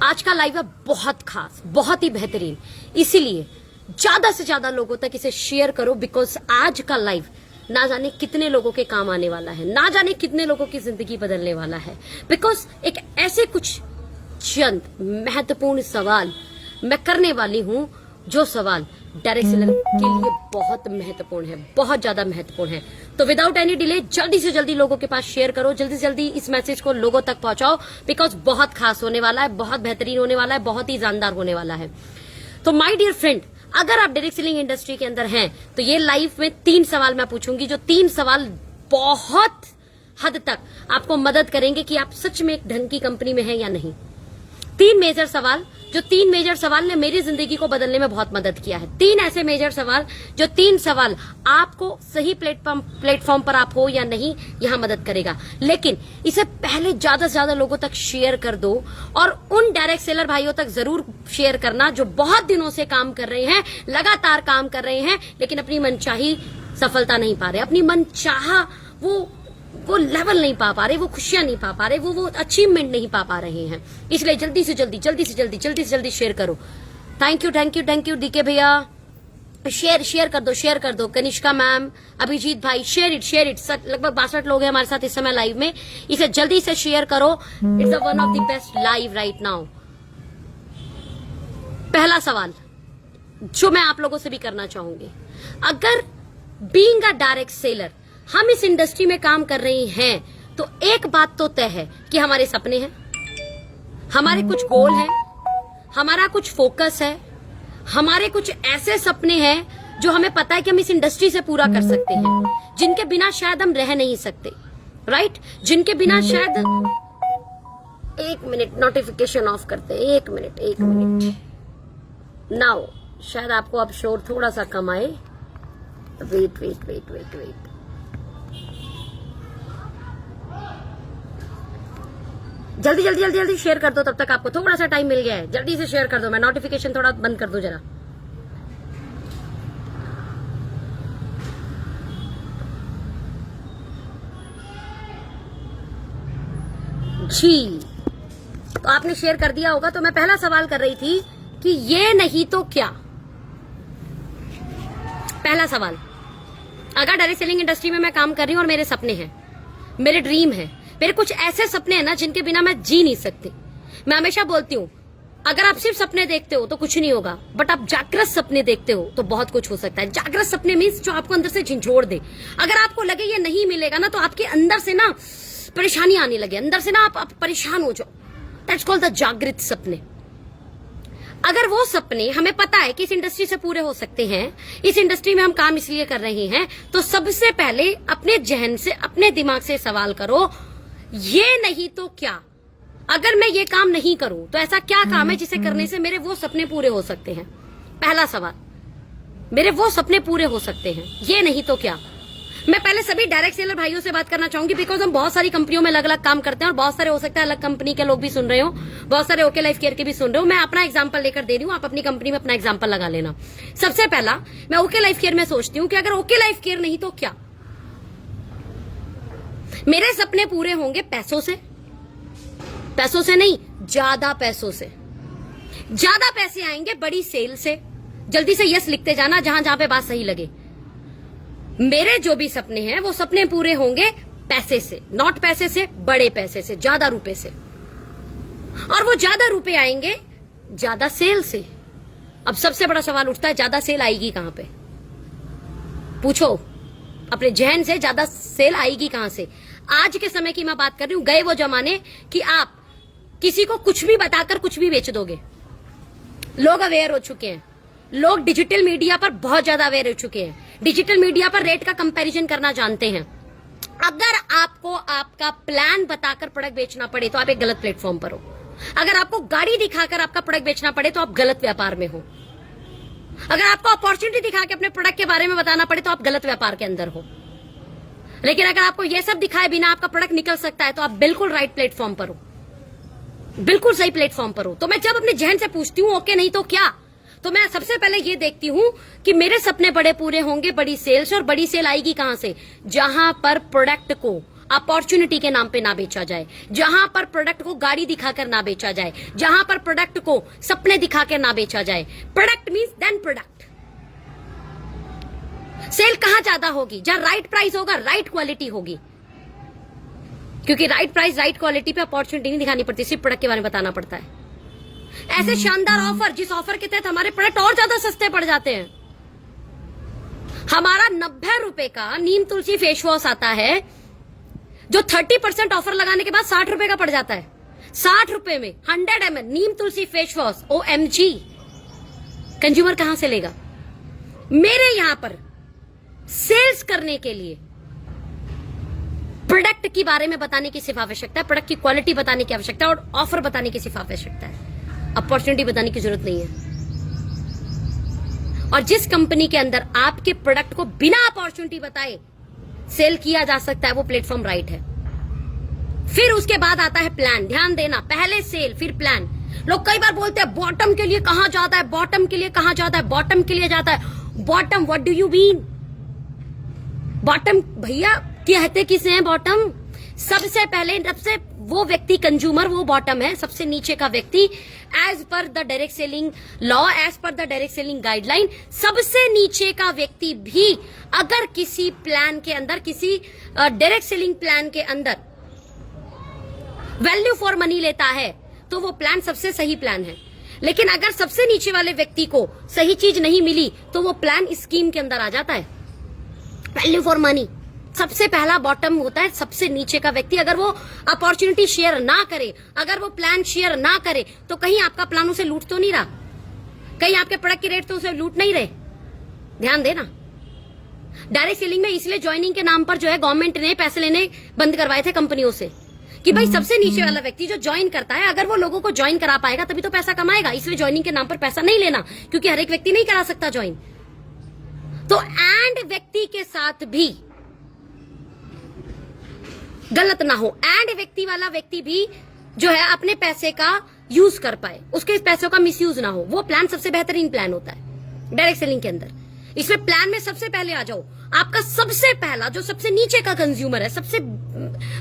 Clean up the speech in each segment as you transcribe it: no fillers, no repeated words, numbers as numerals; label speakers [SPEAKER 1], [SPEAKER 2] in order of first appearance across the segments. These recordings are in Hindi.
[SPEAKER 1] आज का लाइव है बहुत खास, बहुत ही बेहतरीन, इसीलिए ज्यादा से ज्यादा लोगों तक इसे शेयर करो। बिकॉज आज का लाइव ना जाने कितने लोगों के काम आने वाला है, ना जाने कितने लोगों की जिंदगी बदलने वाला है। बिकॉज एक ऐसे कुछ चंद महत्वपूर्ण सवाल मैं करने वाली हूं, जो सवाल डायरेक्ट सेलर के लिए बहुत महत्वपूर्ण है, बहुत ज्यादा महत्वपूर्ण है। तो विदाउट एनी डिले जल्दी से जल्दी लोगों के पास शेयर करो, जल्दी से जल्दी इस मैसेज को लोगों तक पहुंचाओ। बिकॉज बहुत खास होने वाला है, बहुत बेहतरीन होने वाला है, बहुत ही जानदार होने वाला है। तो माय डियर फ्रेंड, अगर आप डायरेक्ट सेलिंग इंडस्ट्री के अंदर हैं तो ये लाइव में 3 सवाल मैं पूछूंगी, जो 3 सवाल बहुत हद तक आपको मदद करेंगे कि आप सच में एक ढंग की कंपनी में हैं या नहीं। 3 मेजर सवाल, जो 3 मेजर सवाल ने मेरी जिंदगी को बदलने में बहुत मदद किया है। 3 ऐसे मेजर सवाल, जो 3 सवाल आपको सही प्लेटफॉर्म पर आप हो या नहीं, यहां मदद करेगा। लेकिन इसे पहले ज्यादा से ज्यादा लोगों तक शेयर कर दो, और उन डायरेक्ट सेलर भाइयों तक जरूर शेयर करना जो बहुत दिनों से काम कर रहे हैं, लगातार काम कर रहे हैं, लेकिन अपनी मनचाही सफलता नहीं पा रहे, अपनी मनचाहा वो लेवल नहीं पा रहे, वो खुशियां नहीं पा रहे, वो अचीवमेंट नहीं पा रहे हैं। इसलिए जल्दी से जल्दी शेयर करो। थैंक यू डीके भैया, शेयर कर दो। कनिष्का मैम, अभिजीत भाई, शेयर इट। लगभग 62 लोग हैं हमारे साथ इस समय लाइव में। इसे जल्दी से शेयर करो। It's one of the best live right now. पहला सवाल जो मैं आप लोगों से भी करना चाहूंगी, अगर बीइंग अ डायरेक्ट सेलर हम इस इंडस्ट्री में काम कर रहे हैं तो एक बात तो तय है कि हमारे सपने हैं, हमारे कुछ गोल हैं, हमारा कुछ फोकस है, हमारे कुछ ऐसे सपने हैं जो हमें पता है कि हम इस इंडस्ट्री से पूरा कर सकते हैं, जिनके बिना शायद हम रह नहीं सकते, राइट? जिनके बिना शायद, एक मिनट नोटिफिकेशन ऑफ करते हैं, एक मिनट नाउ। शायद आपको अब शोर थोड़ा सा कम आए। वेट। जल्दी शेयर कर दो, तब तक आपको थोड़ा सा टाइम मिल गया है। जल्दी से शेयर कर दो। मैं नोटिफिकेशन थोड़ा बंद कर दूं जरा। जी, तो आपने शेयर कर दिया होगा। तो मैं पहला सवाल कर रही थी कि ये नहीं तो क्या। पहला सवाल, अगर डायरेक्ट सेलिंग इंडस्ट्री में मैं काम कर रही हूं और मेरे सपने हैं, मेरे ड्रीम है, मेरे कुछ ऐसे सपने हैं ना जिनके बिना मैं जी नहीं सकती। मैं हमेशा बोलती हूँ, अगर आप सिर्फ सपने देखते हो तो कुछ नहीं होगा, बट आप जागृत सपने देखते हो तो बहुत कुछ हो सकता है। जागृत सपने मीन्स जो आपको अंदर से झंझोड़ दे। अगर आपको लगे ये नहीं मिलेगा ना, तो आपके अंदर से ना परेशानी आने लगे, अंदर से ना आप परेशान हो जाओ। दैट्स कॉल्ड द जागृत सपने। अगर वो सपने हमें पता है कि इस इंडस्ट्री से पूरे हो सकते हैं, इस इंडस्ट्री में हम काम इसलिए कर रहे हैं, तो सबसे पहले अपने जहन से, अपने दिमाग से सवाल करो, ये नहीं तो क्या। अगर मैं ये काम नहीं करूं तो ऐसा क्या काम है जिसे करने से मेरे वो सपने पूरे हो सकते हैं। पहला सवाल, मेरे वो सपने पूरे हो सकते हैं, ये नहीं तो क्या। मैं पहले सभी डायरेक्ट सेलर भाइयों से बात करना चाहूंगी, बिकॉज हम बहुत सारी कंपनियों में अलग अलग काम करते हैं, और बहुत सारे हो सकता है अलग कंपनी के लोग भी सुन रहे हो, बहुत सारे ओके लाइफ केयर के भी सुन रहे हो। मैं अपना एग्जांपल लेकर दे रही हूँ, आप अपनी कंपनी में अपना एग्जांपल लगा लेना। सबसे पहला, मैं ओके लाइफ केयर में सोचती हूँ कि अगर ओके लाइफ केयर नहीं तो क्या। मेरे सपने पूरे होंगे पैसों से नहीं, ज्यादा पैसों से। ज्यादा पैसे आएंगे बड़ी सेल से। जल्दी से यस लिखते जाना जहां जहां पे बात सही लगे। मेरे जो भी सपने हैं वो सपने पूरे होंगे पैसे से, नॉट पैसे से, बड़े पैसे से, ज्यादा रुपए से। और वो ज्यादा रुपए आएंगे ज्यादा सेल से। अब सबसे बड़ा सवाल उठता है, ज्यादा सेल आएगी कहां पे? पूछो अपने जहन से, ज्यादा सेल आएगी कहां से? आज के समय की मैं बात कर रही हूं। गए वो जमाने कि आप किसी को कुछ भी बताकर कुछ भी बेच दोगे। लोग अवेयर हो चुके हैं, लोग डिजिटल मीडिया पर बहुत ज्यादा अवेयर हो चुके हैं, डिजिटल मीडिया पर रेट का कंपैरिजन करना जानते हैं। अगर आपको आपका प्लान बताकर प्रोडक्ट बेचना पड़े तो आप एक गलत प्लेटफॉर्म पर हो। अगर आपको गाड़ी दिखाकर आपका प्रोडक्ट बेचना पड़े तो आप गलत व्यापार में हो। अगर आपको अपॉर्चुनिटी दिखा के अपने प्रोडक्ट के बारे में बताना पड़े तो आप गलत व्यापार के अंदर हो। लेकिन अगर आपको यह सब दिखाए बिना आपका प्रोडक्ट निकल सकता है तो आप बिल्कुल राइट प्लेटफॉर्म पर हो, बिल्कुल सही प्लेटफॉर्म पर हो। तो मैं जब अपने जहन से पूछती हूँ ओके नहीं तो क्या, तो मैं सबसे पहले ये देखती हूँ कि मेरे सपने बड़े पूरे होंगे बड़ी सेल से। और बड़ी सेल आएगी कहां से? जहां पर प्रोडक्ट को अपॉर्चुनिटी के नाम पे ना बेचा जाए, जहां पर प्रोडक्ट को गाड़ी दिखाकर ना बेचा जाए, जहां पर प्रोडक्ट को सपने दिखाकर ना बेचा जाए। Product means then product. Sale कहां ज्यादा होगी? जहां राइट प्राइस होगा, राइट क्वालिटी होगी, क्योंकि राइट प्राइस राइट क्वालिटी पे अपॉर्चुनिटी नहीं दिखानी पड़ती, सिर्फ प्रोडक्ट के बारे में बताना पड़ता है। ऐसे शानदार ऑफर, जिस ऑफर के तहत हमारे प्रोडक्ट और ज्यादा सस्ते पड़ जाते हैं। हमारा 90 रुपए का नीम तुलसी फेस वॉश आता है, जो 30% ऑफर लगाने के बाद 60 रुपए का पड़ जाता है। 60 रुपए में 100 ml नीम तुलसी फेस वॉश, OMG। कंज्यूमर कहां से लेगा? मेरे यहां पर सेल्स करने के लिए प्रोडक्ट के बारे में बताने की सिर्फ आवश्यकता है, प्रोडक्ट की क्वालिटी बताने की आवश्यकता है और ऑफर बताने की सिर्फ आवश्यकता है। अपॉर्चुनिटी बताने की जरूरत नहीं है। और जिस कंपनी के अंदर आपके प्रोडक्ट को बिना अपॉर्चुनिटी बताए सेल किया जा सकता है, वो प्लेटफॉर्म राइट है। फिर उसके बाद आता है प्लान। ध्यान देना, पहले सेल फिर प्लान। लोग कई बार बोलते हैं बॉटम के लिए कहां जाता है, बॉटम के लिए कहां जाता है, बॉटम के लिए जाता है। Bottom, what do you mean? Bottom भैया कहते किसे हैं बॉटम? सबसे पहले सबसे वो व्यक्ति कंज्यूमर, वो बॉटम है, सबसे नीचे का व्यक्ति। As per the direct selling law, as per the direct selling guideline, सबसे नीचे का व्यक्ति भी अगर किसी प्लान के अंदर, किसी डायरेक्ट सेलिंग प्लान के अंदर वैल्यू फॉर मनी लेता है तो वो प्लान सबसे सही प्लान है। लेकिन अगर सबसे नीचे वाले व्यक्ति को सही चीज नहीं मिली तो वो प्लान स्कीम के अंदर आ जाता है। वैल्यू फॉर मनी सबसे पहला बॉटम होता है, सबसे नीचे का व्यक्ति। अगर वो अपॉर्चुनिटी शेयर ना करे, अगर वो प्लान शेयर ना करे, तो कहीं आपका प्लान उसे लूट तो नहीं रहा, कहीं आपके प्रोडक्ट के रेट तो उसे लूट नहीं रहे। ध्यान देना। डायरेक्ट सेलिंग में इसलिए ज्वाइनिंग के नाम पर जो है गवर्नमेंट ने पैसे लेने बंद करवाए थे कंपनियों से, कि भाई सबसे नीचे वाला व्यक्ति जो ज्वाइन करता है, अगर वो लोगों को ज्वाइन करा पाएगा तभी तो पैसा कमाएगा। इसलिए ज्वाइनिंग के नाम पर पैसा नहीं लेना, क्योंकि हर एक व्यक्ति नहीं करा सकता ज्वाइन। तो एंड व्यक्ति के साथ भी गलत ना हो, एंड व्यक्ति वाला व्यक्ति भी जो है अपने पैसे का यूज कर पाए, उसके पैसों का मिसयूज ना हो, वो प्लान सबसे बेहतरीन प्लान होता है डायरेक्ट सेलिंग के अंदर। इसलिए प्लान में सबसे पहले आ जाओ। आपका सबसे पहला जो सबसे नीचे का कंज्यूमर है, सबसे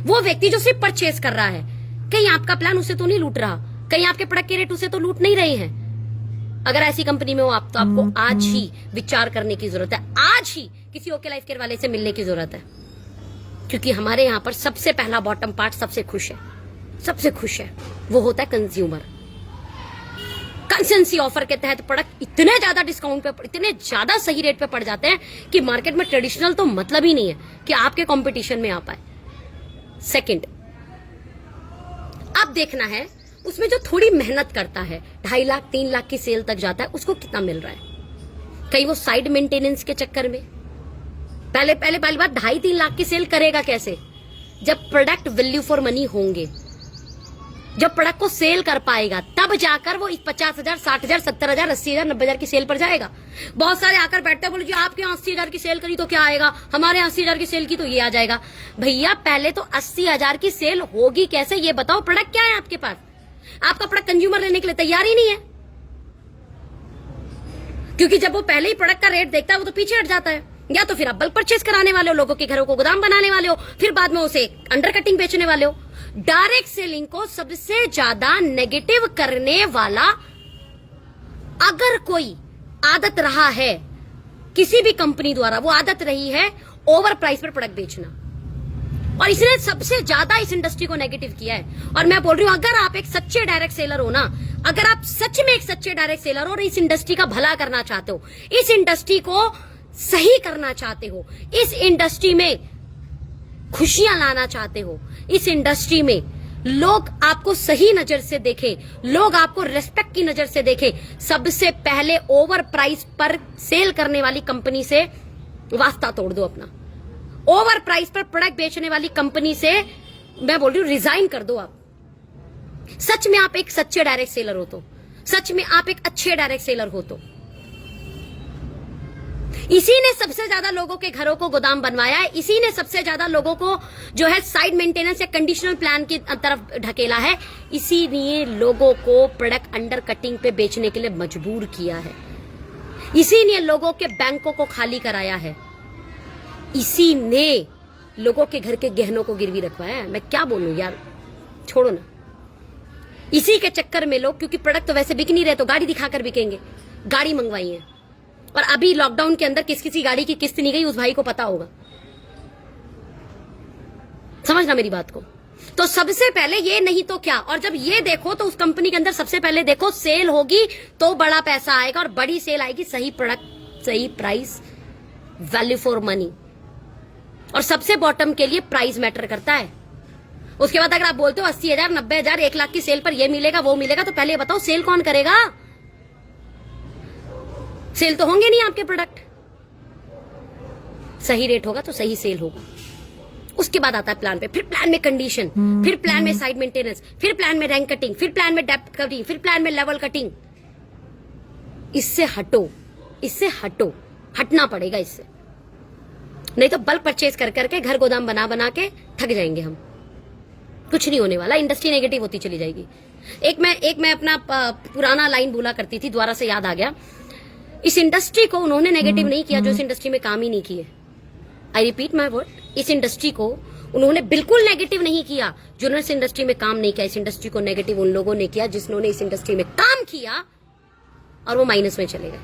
[SPEAKER 1] वो व्यक्ति जो सिर्फ परचेस कर रहा है, कहीं आपका प्लान उसे तो नहीं लूट रहा, कहीं आपके प्रोडक्ट के रेट उसे तो लूट नहीं रहे हैं। अगर ऐसी कंपनी में हो आप, तो आपको आज ही विचार करने की जरूरत है, आज ही किसी ओके लाइफ केयर वाले से मिलने की जरूरत है। क्योंकि हमारे यहां पर सबसे पहला बॉटम पार्ट सबसे खुश है, सबसे खुश है, वो होता है कंज्यूमर। कंसेंसी ऑफर के तहत प्रोडक्ट इतने ज्यादा डिस्काउंट पे, इतने ज्यादा सही रेट पे पड़ जाते हैं कि मार्केट में ट्रेडिशनल तो मतलब ही नहीं है कि आपके कंपटीशन में आ पाए। सेकंड, अब देखना है उसमें जो थोड़ी मेहनत करता है, 2.5 लाख 3 लाख की सेल तक जाता है, उसको कितना मिल रहा है। कहीं वो साइड मेंटेनेंस के चक्कर में पहली बात 2.5-3 लाख की सेल करेगा कैसे? जब प्रोडक्ट वैल्यू फॉर मनी होंगे, जब प्रोडक्ट को सेल कर पाएगा, तब जाकर वो 50,000, 60,000, 70,000, 80,000, 90,000 की सेल पर जाएगा। बहुत सारे आकर बैठते हैं, बोले जी आपके यहाँ 80,000 की सेल करी तो क्या आएगा, हमारे यहाँ 80,000 की सेल की तो ये आ जाएगा। भैया पहले तो 80,000 की सेल होगी कैसे, ये बताओ। प्रोडक्ट क्या है आपके पास? आपका प्रोडक्ट कंज्यूमर लेने के लिए तैयार ही नहीं है, क्योंकि जब वो पहले ही प्रोडक्ट का रेट देखता है वो तो पीछे हट जाता है। या तो फिर आप बल्क परचेज कराने वाले हो, लोगों के घरों को गोदाम बनाने वाले हो, फिर बाद में उसे अंडर कटिंग बेचने वाले हो। डायरेक्ट सेलिंग को सबसे ज्यादा नेगेटिव करने वाला अगर कोई आदत रहा है किसी भी कंपनी द्वारा, वो आदत रही है ओवर प्राइस पर प्रोडक्ट बेचना, और इसने सबसे ज्यादा इस इंडस्ट्री को नेगेटिव किया है। और मैं बोल रही हूं, अगर आप एक सच्चे डायरेक्ट सेलर हो ना, अगर आप सच में एक सच्चे डायरेक्ट सेलर हो और इस इंडस्ट्री का भला करना चाहते हो, इस इंडस्ट्री को सही करना चाहते हो, इस इंडस्ट्री में खुशियां लाना चाहते हो, इस इंडस्ट्री में लोग आपको सही नजर से देखें, लोग आपको रेस्पेक्ट की नजर से देखें, सबसे पहले ओवर प्राइस पर सेल करने वाली कंपनी से वास्ता तोड़ दो अपना। ओवर प्राइस पर प्रोडक्ट बेचने वाली कंपनी से मैं बोल रही हूं रिजाइन कर दो आप। सच में आप एक सच्चे डायरेक्ट सेलर हो तो, सच में आप एक अच्छे डायरेक्ट सेलर हो तो। इसी ने सबसे ज्यादा लोगों के घरों को गोदाम बनवाया है, इसी ने सबसे ज्यादा लोगों को जो है साइड मेंटेनेंस या कंडीशनल प्लान की तरफ ढकेला है, इसी ने लोगों को प्रोडक्ट अंडर कटिंग पे बेचने के लिए मजबूर किया है, इसी ने लोगों के बैंकों को खाली कराया है, इसी ने लोगों के घर के गहनों को गिरवी रखवाया है। मैं क्या बोलूं यार, छोड़ो ना। इसी के चक्कर में लोग, क्योंकि प्रोडक्ट तो वैसे बिक नहीं रहे तो गाड़ी दिखाकर बिकेंगे, गाड़ी मंगवाई है। और अभी लॉकडाउन के अंदर किस किसी गाड़ी की किस्त नहीं गई उस भाई को पता होगा। समझना मेरी बात को। तो सबसे पहले ये नहीं तो क्या, और जब ये देखो तो उस कंपनी के अंदर सबसे पहले देखो सेल होगी तो बड़ा पैसा आएगा, और बड़ी सेल आएगी, सही प्रोडक्ट, सही प्राइस, वैल्यू फॉर मनी। और सबसे बॉटम के लिए प्राइस मैटर करता है। उसके बाद अगर आप बोलते हो 80,000, 90,000, 1 लाख की सेल पर ये मिलेगा वो मिलेगा, तो पहले बताओ सेल कौन करेगा? सेल तो होंगे नहीं आपके प्रोडक्ट। सही रेट होगा तो सही सेल होगा। उसके बाद आता है प्लान पे, फिर प्लान में कंडीशन, फिर प्लान में साइड मेंटेनेंस, फिर प्लान में रैंक कटिंग, फिर प्लान में डेप्थ कटिंग, फिर प्लान में लेवल कटिंग। इससे हटो, इससे हटो, हटना पड़ेगा इससे। नहीं तो बल्क परचेज कर करके घर गोदाम बना बना के थक जाएंगे हम। कुछ नहीं होने वाला, इंडस्ट्री नेगेटिव होती चली जाएगी। एक मैं अपना पुराना लाइन बोला करती थी, दोबारा से याद आ गया। इस इंडस्ट्री को उन्होंने नेगेटिव नहीं किया जो इस इंडस्ट्री में काम ही नहीं किए। आई रिपीट माई वर्ड, इस इंडस्ट्री को उन्होंने बिल्कुल नेगेटिव नहीं किया जिन्होंने इस इंडस्ट्री में काम नहीं किया। इस इंडस्ट्री को नेगेटिव उन लोगों ने किया जिन्होंने इस इंडस्ट्री में काम किया और वो माइनस में चले गए।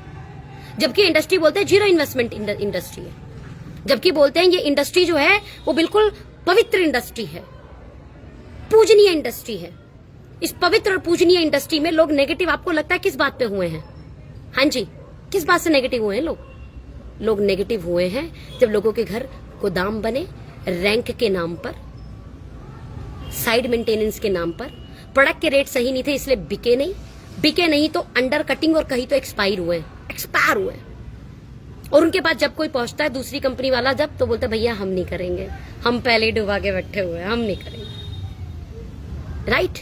[SPEAKER 1] जबकि इंडस्ट्री बोलते हैं जीरो इन्वेस्टमेंट इंडस्ट्री है, जबकि बोलते हैं ये इंडस्ट्री जो है वो बिल्कुल पवित्र इंडस्ट्री है, पूजनीय इंडस्ट्री है। इस पवित्र और पूजनीय इंडस्ट्री में लोग नेगेटिव आपको लगता है किस बात पे हुए हैं? हाँ जी, किस बात से नेगेटिव हुए हैं लोग नेगेटिव हुए हैं जब लोगों के घर गोदाम बने, रैंक के नाम पर, साइड मेंटेनेंस के नाम पर। प्रोडक्ट के रेट सही नहीं थे इसलिए बिके नहीं तो अंडर कटिंग और कहीं तो एक्सपायर हुए। और उनके पास जब कोई पहुंचता है दूसरी कंपनी वाला जब, तो बोलता भैया हम नहीं करेंगे, हम पहले ही डुबा के बैठे हुए हैं, हम नहीं करेंगे। राइट?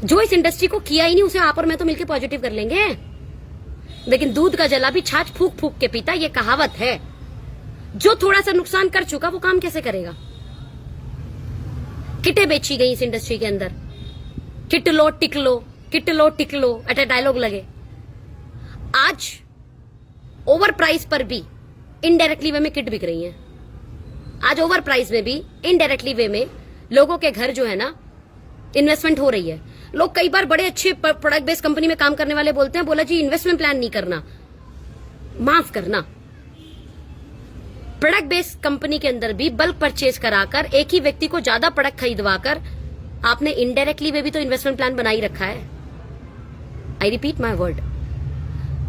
[SPEAKER 1] जो इस इंडस्ट्री को किया ही नहीं उसे आप और मैं तो मिलकर पॉजिटिव कर लेंगे। लेकिन दूध का जला भी छाछ फूक फूक के पीता, ये कहावत है। जो थोड़ा सा नुकसान कर चुका वो काम कैसे करेगा? किटें बेची गई इस इंडस्ट्री के अंदर, किट लो टिक लो, किट लो टिक लो, ऐसा डायलॉग लगे। आज ओवर प्राइस पर भी इनडायरेक्टली वे में किट बिक रही है। आज ओवर प्राइस में भी इनडायरेक्टली वे में लोगों के घर जो है ना इन्वेस्टमेंट हो रही है। लोग कई बार बड़े अच्छे प्रोडक्ट बेस्ड कंपनी में काम करने वाले बोलते हैं, बोला जी इन्वेस्टमेंट प्लान नहीं करना, माफ करना। प्रोडक्ट बेस्ड कंपनी के अंदर भी बल्क परचेज कराकर एक ही व्यक्ति को ज्यादा प्रोडक्ट खरीदवाकर आपने इनडायरेक्टली वे भी तो इन्वेस्टमेंट प्लान बना ही रखा है। आई रिपीट माई वर्ड,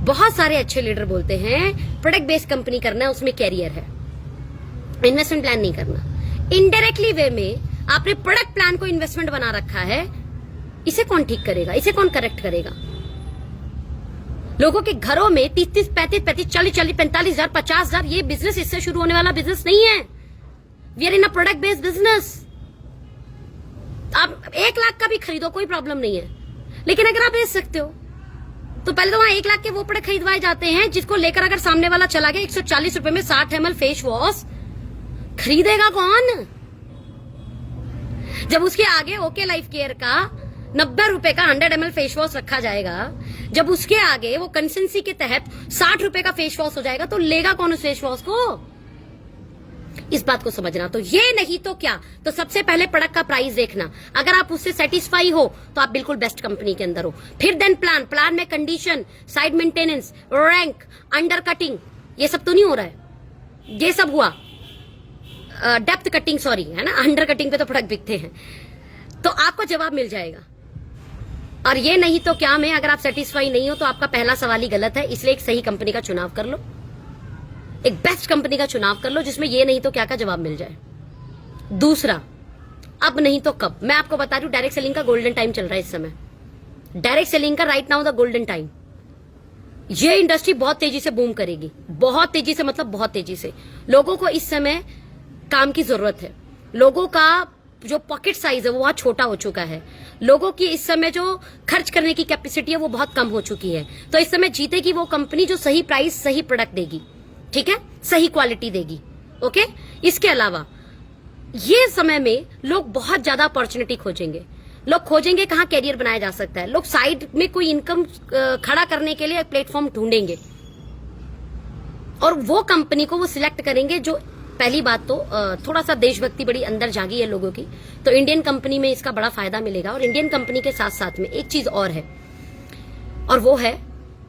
[SPEAKER 1] बहुत सारे अच्छे लीडर बोलते हैं प्रोडक्ट बेस्ड कंपनी करना है, उसमें कैरियर है, इन्वेस्टमेंट प्लान नहीं करना। इनडायरेक्टली वे में आपने प्रोडक्ट प्लान को इन्वेस्टमेंट बना रखा है। इसे कौन ठीक करेगा? इसे कौन करेक्ट करेगा? लोगों के घरों में 30-30, 35-35, 40-40, 45,000, 50,000 ये बिजनेस इससे शुरू होने वाला बिजनेस नहीं है। We are in a product based business. आप 1 लाख का भी खरीदो, कोई प्रॉब्लम नहीं है, लेकिन अगर आप बेच सकते हो तो पहले तो वहां 1 लाख के वो प्रोडक्ट खरीदवाए जाते हैं जिसको लेकर अगर सामने वाला चला गया 140 रुपए में 60 ml फेस वॉश, खरीदेगा कौन? जब उसके आगे ओके लाइफ केयर का 90 रुपए का 100 ml फेस वॉश रखा जाएगा, जब उसके आगे वो कंसेंसी के तहत 60 रुपए का फेस वॉश हो जाएगा, तो लेगा कौन उस फेस वॉश को? इस बात को समझना। तो ये नहीं तो क्या, तो सबसे पहले प्रोडक्ट का प्राइस देखना। अगर आप उससे सेटिस्फाई हो तो आप बिल्कुल बेस्ट कंपनी के अंदर हो। फिर देन प्लान में condition, side maintenance, rank, under cutting, ये सब तो नहीं हो रहा है। ये सब हुआ डेप्थ कटिंग, सॉरी, है ना, अंडर कटिंग पे तो प्रोडक्ट बिकते हैं। तो आपको जवाब मिल जाएगा। और ये नहीं तो क्या में अगर आप सेटिस्फाई नहीं हो तो आपका पहला सवाल ही गलत है। इसलिए एक सही कंपनी का चुनाव कर लो, एक बेस्ट कंपनी का चुनाव कर लो जिसमें ये नहीं तो क्या का जवाब मिल जाए। दूसरा, अब नहीं तो कब। मैं आपको बता रही हूं डायरेक्ट सेलिंग का गोल्डन टाइम चल रहा है इस समय। डायरेक्ट सेलिंग का right now the golden time. ये इंडस्ट्री बहुत तेजी से बूम करेगी, बहुत तेजी से, मतलब बहुत तेजी से। लोगों को इस समय काम की जरूरत है। लोगों का जो पॉकेट साइज है वो बहुत छोटा हो चुका है। लोगों की इस समय जो खर्च करने की कैपेसिटी है वो बहुत कम हो चुकी है। तो इस समय जीतेगी वो कंपनी जो सही प्राइस, सही प्रोडक्ट देगी, ठीक है, सही क्वालिटी देगी। ओके, इसके अलावा ये समय में लोग बहुत ज्यादा अपॉर्चुनिटी खोजेंगे। लोग खोजेंगे कहाँ कैरियर बनाया जा सकता है। लोग साइड में कोई इनकम खड़ा करने के लिए प्लेटफॉर्म ढूंढेंगे और वो कंपनी को वो सिलेक्ट करेंगे जो पहली बात तो थोड़ा सा देशभक्ति बड़ी अंदर जागी है लोगों की, तो इंडियन कंपनी में इसका बड़ा फायदा मिलेगा। और इंडियन कंपनी के साथ साथ में एक चीज और है, और वो है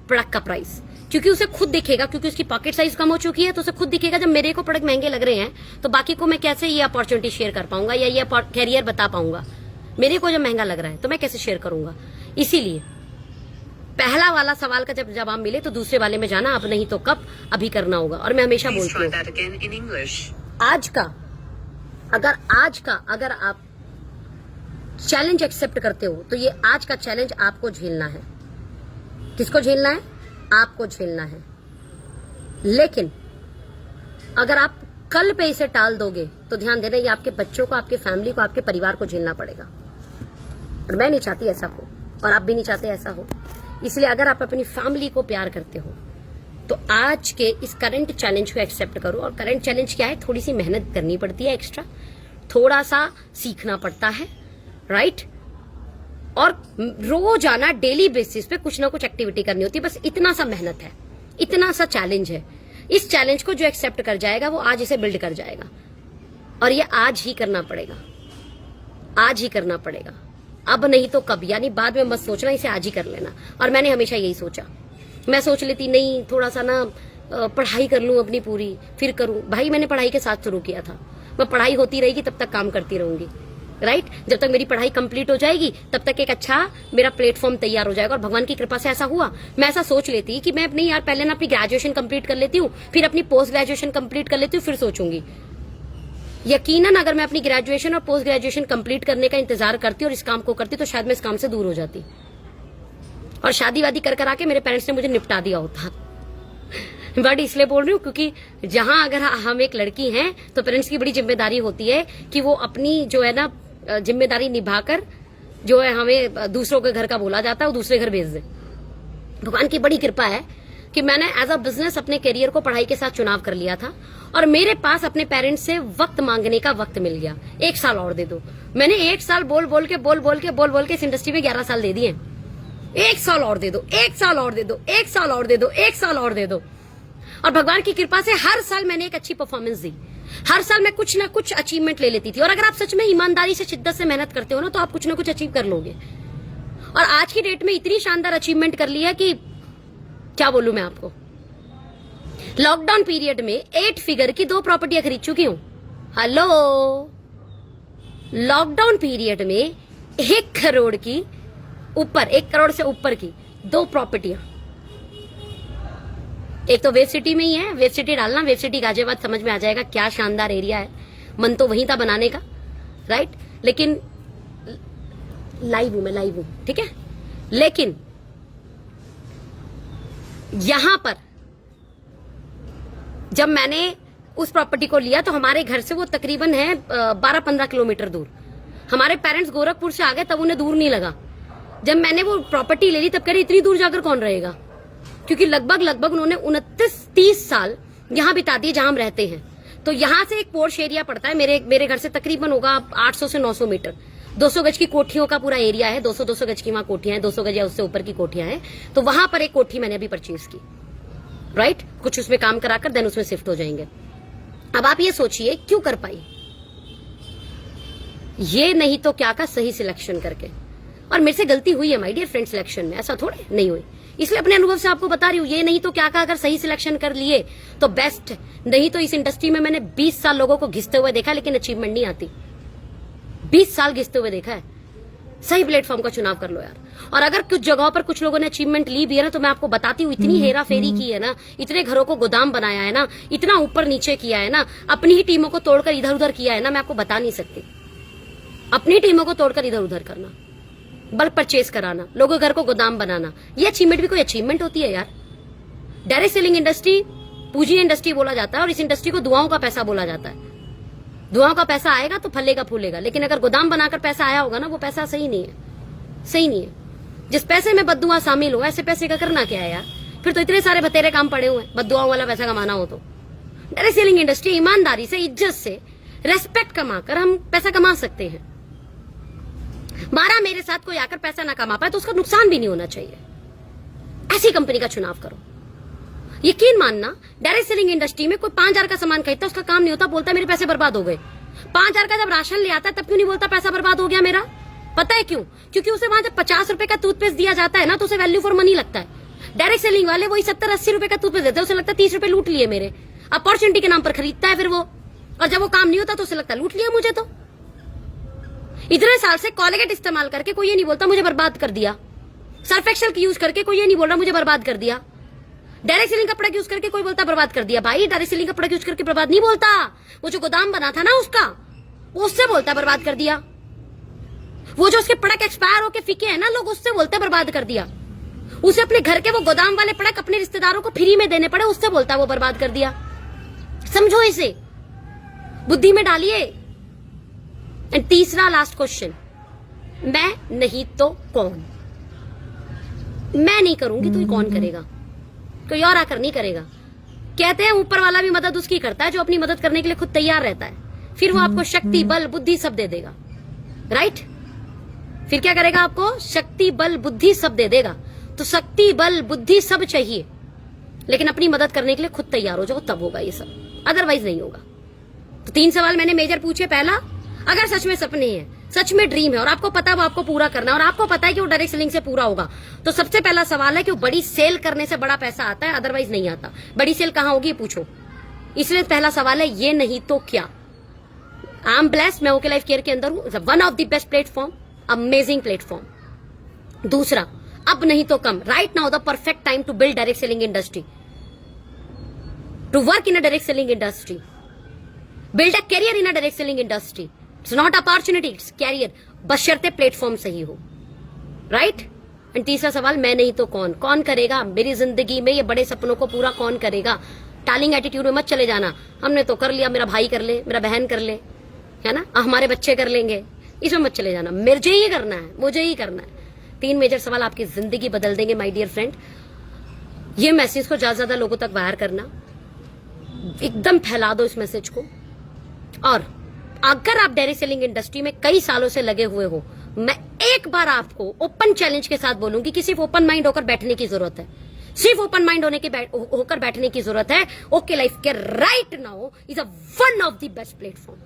[SPEAKER 1] प्रोडक्ट का प्राइस, क्योंकि उसे खुद दिखेगा, क्योंकि उसकी पॉकेट साइज कम हो चुकी है, तो उसे खुद दिखेगा जब मेरे को प्रोडक्ट महंगे लग रहे हैं तो बाकी को मैं कैसे ये अपॉर्चुनिटी शेयर कर पाऊंगा या ये कैरियर बता पाऊंगा। मेरे को जब महंगा लग रहा है तो मैं कैसे शेयर करूंगा। इसीलिए पहला वाला सवाल का जब जवाब मिले तो दूसरे वाले में जाना, अब नहीं तो कब, अभी करना होगा। और मैं हमेशा बोलती हूँ अगर आप चैलेंज एक्सेप्ट करते हो तो ये आज का चैलेंज आपको झेलना है। किसको झेलना है? आपको झेलना है। लेकिन अगर आप कल पे इसे टाल दोगे तो ध्यान देना, ये आपके बच्चों को, आपके फैमिली को, आपके परिवार को झेलना पड़ेगा। और मैं नहीं चाहती ऐसा हो, और आप भी नहीं चाहते ऐसा हो। इसलिए अगर आप अपनी फैमिली को प्यार करते हो तो आज के इस करंट चैलेंज को एक्सेप्ट करो। और करंट चैलेंज क्या है? थोड़ी सी मेहनत करनी पड़ती है एक्स्ट्रा, थोड़ा सा सीखना पड़ता है, राइट? और रोजाना डेली बेसिस पे कुछ ना कुछ एक्टिविटी करनी होती है। बस इतना सा मेहनत है, इतना सा चैलेंज है। इस चैलेंज को जो एक्सेप्ट कर जाएगा वो आज इसे बिल्ड कर जाएगा। और ये आज ही करना पड़ेगा, आज ही करना पड़ेगा, अब नहीं तो कब। यानी बाद में मत सोचना, इसे आज ही कर लेना। और मैंने हमेशा यही सोचा। मैं सोच लेती नहीं, थोड़ा सा ना पढ़ाई कर लूं अपनी पूरी, फिर करूं। भाई मैंने पढ़ाई के साथ शुरू किया था, मैं पढ़ाई होती रहेगी तब तक काम करती रहूंगी, राइट? जब तक मेरी पढ़ाई कंप्लीट हो जाएगी तब तक एक अच्छा मेरा प्लेटफॉर्म तैयार हो जाएगा। और भगवान की कृपा से ऐसा हुआ। मैं ऐसा सोच लेती कि मैं नहीं यार, पहले ना अपनी ग्रेजुएशन कंप्लीट कर लेती हूँ, फिर अपनी पोस्ट ग्रेजुएशन कंप्लीट कर लेती हूँ, फिर सोचूंगी। यकीनन अगर मैं अपनी ग्रेजुएशन और पोस्ट ग्रेजुएशन कंप्लीट करने का इंतजार करती और इस काम को करती तो शायद मैं इस काम से दूर हो जाती और शादी वादी कर आके मेरे पेरेंट्स ने मुझे निपटा दिया होता। बट इसलिए बोल रही हूँ क्योंकि जहां अगर हम एक लड़की हैं तो पेरेंट्स की बड़ी जिम्मेदारी होती है कि वो अपनी जो है ना जिम्मेदारी निभाकर जो है हमें दूसरों के घर का बोला जाता है वो दूसरे घर भेज दे। भगवान की बड़ी कृपा है कि मैंने एज अ बिजनेस अपने करियर को पढ़ाई के साथ चुनाव कर लिया था और मेरे पास अपने पेरेंट्स से वक्त मांगने का वक्त मिल गया। 1 साल और दे दो। मैंने 1 साल बोल के इस इंडस्ट्री में 11 साल दे दिए। 1 साल और दे दो, 1 साल और दे दो, 1 साल और दे दो, 1 साल और दे दो। और भगवान की कृपा से हर साल मैंने एक अच्छी परफॉर्मेंस दी। हर साल मैं कुछ ना कुछ अचीवमेंट ले लेती थी। और अगर आप सच में ईमानदारी से शिद्दत से मेहनत करते हो ना तो आप कुछ ना कुछ अचीव कर लोगे। और आज की डेट में इतनी शानदार अचीवमेंट कर ली है कि क्या बोलूं मैं आपको। लॉकडाउन पीरियड में 8 फिगर की 2 प्रॉपर्टियां खरीद चुकी हूं। हेलो, लॉकडाउन पीरियड में 1 करोड़ की ऊपर, 1 करोड़ से ऊपर की 2 प्रॉपर्टियां। एक तो वेब सिटी में ही है। वेब सिटी डालना, वेब सिटी गाजियाबाद, समझ में आ जाएगा क्या शानदार एरिया है। मन तो वहीं था बनाने का, राइट? लेकिन लाइव हूं, ठीक है। लेकिन यहां पर जब मैंने उस प्रॉपर्टी को लिया तो हमारे घर से वो तकरीबन है 12-15 किलोमीटर दूर। हमारे पेरेंट्स गोरखपुर से आ गए तब उन्हें दूर नहीं लगा। जब मैंने वो प्रॉपर्टी ले ली तब कह रही इतनी दूर जाकर कौन रहेगा, क्योंकि लगभग उन्होंने 29-30 साल यहां बिता दिए जहां हम रहते हैं। तो यहां से एक पोर्श एरिया पड़ता है मेरे घर से तकरीबन होगा 800 से 900 मीटर। 200 गज की कोठियों का पूरा एरिया है। 200 गज की वहां कोठियां हैं, 200 गज या उससे ऊपर की कोठियां हैं। तो वहां पर एक कोठी मैंने अभी परचेज की, राइट? कुछ उसमें काम कराकर देन उसमें शिफ्ट हो जाएंगे। अब आप ये सोचिए क्यों कर पाई ये, नहीं तो क्या का सही सिलेक्शन करके। और मेरे से गलती हुई है माय डियर फ्रेंड सिलेक्शन में, ऐसा थोड़े नहीं हुई। इसलिए अपने अनुभव से आपको बता रही हूं, ये नहीं तो क्या का अगर सही सिलेक्शन कर लिए तो बेस्ट। नहीं तो इस इंडस्ट्री में मैंने 20 साल लोगों को घिसते हुए देखा लेकिन अचीवमेंट नहीं आती। 20 साल घिसते हुए देखा है। सही प्लेटफॉर्म का चुनाव कर लो यार। और अगर कुछ जगहों पर कुछ लोगों ने अचीवमेंट ली भी है ना तो मैं आपको बताती हूँ, इतनी हेरा फेरी की है ना, इतने घरों को गोदाम बनाया है ना, इतना ऊपर नीचे किया है ना, अपनी ही टीमों को तोड़कर इधर उधर किया है ना, मैं आपको बता नहीं सकती। अपनी टीमों को तोड़कर इधर उधर करना, बल्क परचेज कराना, लोगों के घर को गोदाम बनाना, ये अचीवमेंट भी कोई अचीवमेंट होती है यार? डायरेक्ट सेलिंग इंडस्ट्री पूंजी इंडस्ट्री बोला जाता है और इस इंडस्ट्री को दुआओं का पैसा बोला जाता है। दुआओं का पैसा आएगा तो फलेगा फूलेगा, लेकिन अगर गोदाम बनाकर पैसा आया होगा ना, वो पैसा सही नहीं है, सही नहीं है। जिस पैसे में बद्दुआ शामिल हो, ऐसे पैसे का करना क्या है यार? फिर तो इतने सारे बतेरे काम पड़े हुए हैं, बद्दुआओं वाला पैसा कमाना हो तो। डायरेक्ट सेलिंग इंडस्ट्री ईमानदारी से, इज्जत से, रेस्पेक्ट कमाकर हम पैसा कमा सकते हैं। 12 मेरे साथ कोई आकर पैसा ना कमा पाए तो उसका नुकसान भी नहीं होना चाहिए। ऐसी कंपनी का चुनाव करो। यकीन मानना, डायरेक्ट सेलिंग इंडस्ट्री में कोई 5,000 का सामान खरीदता, उसका काम नहीं होता, बोलता मेरे पैसे बर्बाद हो गए। 5,000 का जब राशन ले आता है तब क्यों नहीं बोलता पैसा बर्बाद हो गया मेरा? पता है क्यों? क्योंकि उसे वहां जब 50 रुपए का टूथपेस्ट दिया जाता है ना तो उसे वैल्यू फॉर मनी लगता है। डायरेक्ट सेलिंग वाले वही 70-80 रुपए का टूथपेस्ट देते हैं, उसे लगता है 30 रुपए लूट लिए मेरे। अपॉर्चुनिटी के नाम पर खरीदता है फिर वो, और जब वो काम नहीं होता तो उसे लगता है लूट लिया मुझे। तो इतने साल से कॉलगेट इस्तेमाल करके कोई ये नहीं बोलता मुझे बर्बाद कर दिया, सर्फ एक्सेल की यूज करके कोई ये नहीं बोल रहा मुझे बर्बाद कर दिया, डायरेक्ट सेलिंग कपड़ा यूज करके कोई बोलता बर्बाद कर दिया। भाई डायरेक्ट सेलिंग कपड़ा यूज करके बर्बाद नहीं बोलता, वो जो गोदाम बना था ना उसका, वो उससे बोलता बर्बाद कर दिया। वो जो उसके प्रोडक्ट एक्सपायर होके फीके है ना लोग, उससे बोलते बर्बाद कर दिया। उसे अपने घर के वो गोदाम वाले प्रोडक्ट अपने रिश्तेदारों को फ्री में देने पड़े, उससे बोलता वो बर्बाद कर दिया। समझो इसे, बुद्धि में डालिए। एंड तीसरा लास्ट क्वेश्चन, मैं नहीं तो कौन? मैं नहीं करूंगी तो कौन करेगा? कोई और आकर नहीं करेगा। कहते हैं ऊपर वाला भी मदद उसकी करता है जो अपनी मदद करने के लिए खुद तैयार रहता है। फिर वो आपको शक्ति, बल, बुद्धि सब दे देगा। राइट? फिर क्या करेगा? आपको शक्ति, बल, बुद्धि सब दे देगा। तो शक्ति, बल, बुद्धि सब चाहिए, लेकिन अपनी मदद करने के लिए खुद तैयार हो जाओ, तब होगा ये सब, अदरवाइज नहीं होगा। तो 3 सवाल मैंने मेजर पूछे। पहला, अगर सच में सपने हैं, सच में ड्रीम है और आपको पता है वो आपको पूरा करना है और आपको पता है कि वो डायरेक्ट सेलिंग से पूरा होगा, तो सबसे पहला सवाल है कि वो बड़ी सेल करने से बड़ा पैसा आता है, अदरवाइज नहीं आता। बड़ी सेल कहां होगी पूछो। इसलिए पहला सवाल है ये नहीं तो क्या। आई एम ब्लेस्ड, मैं ओके लाइफ केयर के अंदर हूं, one of the best platform, amazing platform. दूसरा, अब नहीं तो कम, right now the perfect time to build direct selling industry, to work in a direct selling industry, build a career in a direct selling industry. It's not opportunity, it's career, बशर्ते प्लेटफॉर्म सही हो। राइट? एंड तीसरा सवाल, मैं नहीं तो कौन? कौन करेगा मेरी जिंदगी में ये बड़े सपनों को पूरा? कौन करेगा? टालिंग एटीट्यूड में मत चले जाना, हमने तो कर लिया, मेरा भाई कर ले, मेरा बहन कर ले, है ना, हमारे बच्चे कर लेंगे, इसमें मत चले जाना। मुझे ही करना है, मुझे ही करना है। 3 मेजर सवाल आपकी जिंदगी बदल देंगे माय डियर फ्रेंड। ये मैसेज को ज्यादा ज्यादा लोगों तक वायर करना, एकदम फैला दो इस मैसेज को। और अगर आप डायरेक्ट सेलिंग इंडस्ट्री में कई सालों से लगे हुए हो, मैं एक बार आपको ओपन चैलेंज के साथ बोलूंगी कि सिर्फ ओपन माइंड होकर बैठने की जरूरत है, सिर्फ ओपन माइंड होकर बैठने की जरूरत है। Okay life care right now is a one of the best platform,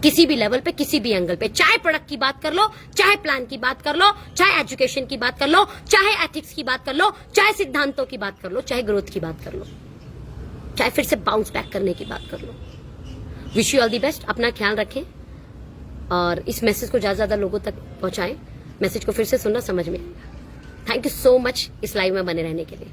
[SPEAKER 1] किसी भी लेवल पे, किसी भी एंगल पे, चाहे प्रोडक्ट की बात कर लो, चाहे प्लान की बात कर लो, चाहे एजुकेशन की बात कर लो, चाहे एथिक्स की बात कर लो, चाहे सिद्धांतों की बात कर लो, चाहे ग्रोथ की बात कर लो, चाहे फिर से बाउंस बैक करने की बात कर लो। Wish you all the best. अपना ख्याल रखें और इस मैसेज को ज्यादा ज्यादा लोगों तक पहुंचाएं। मैसेज को फिर से सुनना, समझ में आएगा। थैंक यू सो मच इस लाइव में बने रहने के लिए।